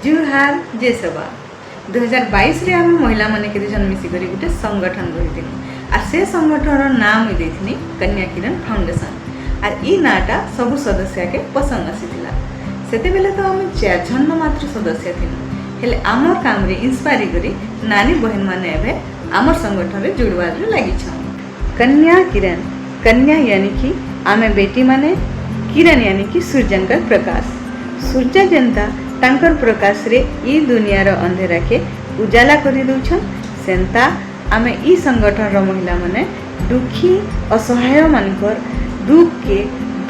जुहार जय सभा 2022 रे आम महिला माने के जन मिसिक गोटे संगठन गढ़ी और से संगठन नाम देथिनी कन्या किरण फाउंडेशन और ई नाटा सब सदस्य के पसंद आसीथिला सेते बेले तो हम 4 जन मात्र सदस्य थिलु हेले आमर काम रे इंस्पायर करी नानी बहन माने एबे आमर संगठन रे जुड़वार लागि छ कन्या किरण कन्या यानी कि आमे बेटी माने किरण यानी कि सूर्यंकर प्रकाश सूर्य जनता तांकर प्रकाश रे ई दुनिया रो अंधेरा के उजाला करी दउछन सेंता आमे ई संगठन रो महिला माने दुखी असहाय मानकर दुख के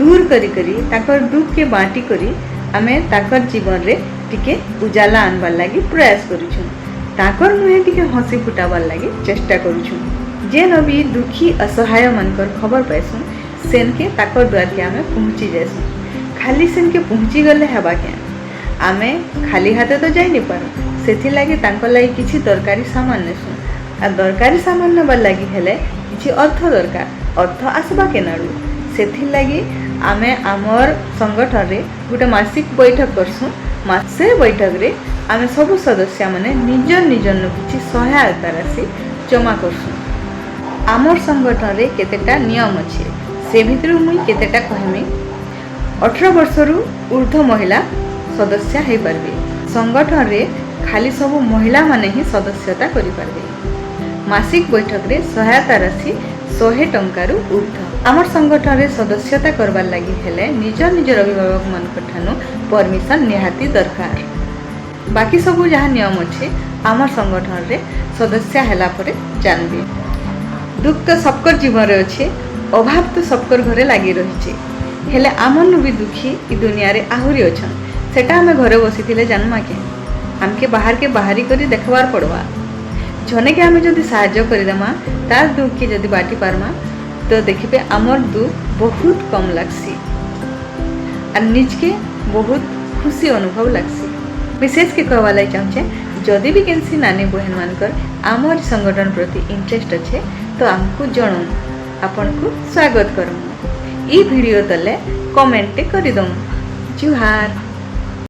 दूर करी करी ताकर दुख के बांटी करी आमे ताकर जीवन रे टिके उजाला आनबार लागि प्रयास करूछन ताकर मुहे टिके हंसी फुटाबार लागि चेष्टा करूछन जे नबी दुखी असहाय मानकर खबर पाइसुन सेन के ताकर द्वार के आमे पहुंची जायसुन खाली सेन के पहुंची गले हेबा के आमे खाली हाथे तो जाई नि पार सेथि लागि तांको लागि किछि दरकारी सामान नेसु आ दरकारी सामान नबार लागि हेले किछि अर्थ दरकार अर्थ आसबा के नाडू सेथि लागि आमे आमर संगठन रे गुटे मासिक बैठक करसु मासे बैठक रे आमे सब सदस्य माने निज निज न किछि सहायता राशि जमा करसु आमर संगठन रे केतेटा नियम अछि से भितर मुई केतेटा कहमी 18 वर्षरु ऊर्ध्व महिला सदस्य है पारबे संगठन रे खाली सब महिला माने ही सदस्यता करि पारबे मासिक बैठक रे सहायता राशि 100 टंकारु ऊर्ध्व आमर संगठन रे सदस्यता करबार लागि हेले निज निज अभिभावक मानक ठानु परमिशन निहाती दरकार बाकी सब जहा नियम अछि आमर संगठन रे सदस्य हैला परे जानबे दुख तो सबकर जीवन रे अछि अभाव तो सबकर घरे लागि रहिछि हेले आमन भी दुखी ई दुनिया रे आहुरी अछन सेटा हमें घरे बसी थिले जन्मा के हमके बाहर के बाहरी करी देखबार पड़वा जने के हमें जदि सहायता करि देमा तार दुख के जदि बाटी पारमा तो देखिबे आमर दुख बहुत कम लागसी और निज के बहुत खुशी अनुभव लागसी विशेष के कहवा लाई चाहछे जदि भी केनसी नानी बहन मानकर आमर संगठन प्रति इंटरेस्ट अच्छे तो हमको जणो आपन को स्वागत करम ई वीडियो तले कमेंट करि दम जुहार।